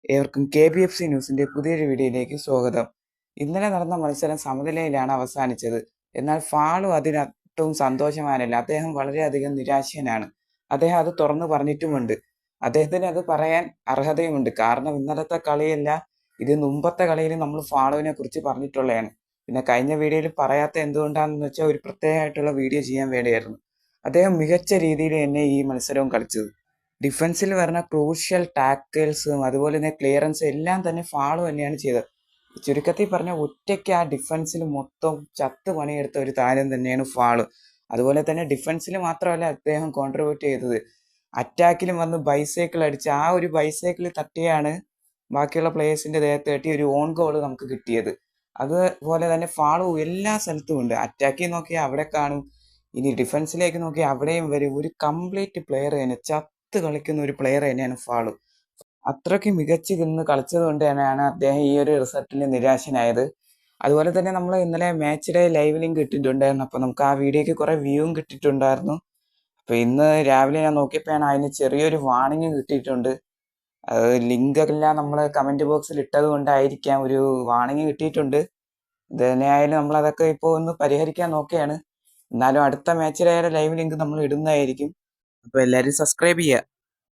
ഏവർക്കും KBFC ന്യൂസിന്റെ പുതിയൊരു വീഡിയോയിലേക്ക് സ്വാഗതം. ഇന്നലെ നടന്ന മത്സരം സമനിലയിലാണ് അവസാനിച്ചത്. എന്നാൽ ഫാളു അതിനൊട്ടും സന്തോഷവാനല്ല. അദ്ദേഹം വളരെയധികം നിരാശനാണ്. അദ്ദേഹം അത് തുറന്നു പറഞ്ഞിട്ടുമുണ്ട്. അദ്ദേഹത്തിന് അത് പറയാൻ അർഹതയുമുണ്ട്. കാരണം ഇന്നലത്തെ കളിയല്ല, ഇത് മുമ്പത്തെ കളിയിൽ നമ്മൾ ഫാളുവിനെ കുറിച്ച് പറഞ്ഞിട്ടുള്ളതാണ്. പിന്നെ കഴിഞ്ഞ വീഡിയോയിൽ പറയാത്ത എന്തുകൊണ്ടാണെന്ന് വെച്ചാൽ ഒരു പ്രത്യേകമായിട്ടുള്ള വീഡിയോ ചെയ്യാൻ വേണ്ടിയായിരുന്നു. അദ്ദേഹം മികച്ച രീതിയിൽ തന്നെ ഈ മത്സരവും കളിച്ചത്. ഡിഫൻസിൽ വരുന്ന ക്രൂഷ്യൽ ടാക്കിൾസും അതുപോലെ തന്നെ ക്ലിയറൻസും എല്ലാം തന്നെ ഫാളു തന്നെയാണ് ചെയ്തത്. ചുരുക്കത്തിൽ പറഞ്ഞാൽ ഒറ്റയ്ക്ക് ആ ഡിഫൻസിൽ മൊത്തം ചത്ത് പണിയെടുത്ത ഒരു താരം തന്നെയാണ് ഫാളു. അതുപോലെ തന്നെ ഡിഫൻസിൽ മാത്രമല്ല അദ്ദേഹം കോൺട്രിബ്യൂട്ട് ചെയ്തത്, അറ്റാക്കിലും വന്ന് ബൈസൈക്കിൾ അടിച്ച് ആ ഒരു ബൈസൈക്കിൾ തട്ടിയാണ് ബാക്കിയുള്ള പ്ലേയേഴ്സിന്റെ ദേഹത്ത് തട്ടി ഒരു ഓൺ ഗോൾ നമുക്ക് കിട്ടിയത്. അതുപോലെ തന്നെ ഫാളു എല്ലാ സ്ഥലത്തും ഉണ്ട്. അറ്റാക്കിൽ നോക്കിയാൽ അവിടെ കാണും, ഇനി ഡിഫൻസിലേക്ക് നോക്കിയാൽ അവിടെയും വരും. ഒരു കംപ്ലീറ്റ് പ്ലെയർ തന്നെ, ചത്ത് കളിക്കുന്ന ഒരു പ്ലെയർ തന്നെയാണ് ഫാളു. അത്രയ്ക്ക് മികച്ച് നിന്ന് കളിച്ചത് കൊണ്ട് തന്നെയാണ് അദ്ദേഹം ഈ ഒരു റിസൾട്ടിൽ നിരാശനായത്. അതുപോലെ തന്നെ നമ്മൾ ഇന്നലെ മാച്ചിടെ ലൈവ് ലിങ്ക് ഇട്ടിട്ടുണ്ടായിരുന്നു. അപ്പോൾ നമുക്ക് ആ വീഡിയോയ്ക്ക് കുറേ വ്യൂവും കിട്ടിയിട്ടുണ്ടായിരുന്നു. അപ്പോൾ ഇന്ന് രാവിലെ ഞാൻ നോക്കിയപ്പോഴാണ് അതിന് ചെറിയൊരു വാർണിംഗ് കിട്ടിയിട്ടുണ്ട്. അത് ലിങ്ക് എല്ലാം നമ്മൾ കമൻറ്റ് ബോക്സിൽ ഇട്ടത് കൊണ്ടായിരിക്കാം ഒരു വാർണിംഗ് കിട്ടിയിട്ടുണ്ട്. ഇത് തന്നെയായാലും നമ്മളതൊക്കെ ഇപ്പോൾ ഒന്ന് പരിഹരിക്കാൻ നോക്കുകയാണ്. എന്നാലും അടുത്ത മാച്ചിലെ ലൈവ് ലിങ്ക് നമ്മൾ ഇടുന്നതായിരിക്കും. അപ്പോൾ എല്ലാവരും സബ്സ്ക്രൈബ് ചെയ്യുക.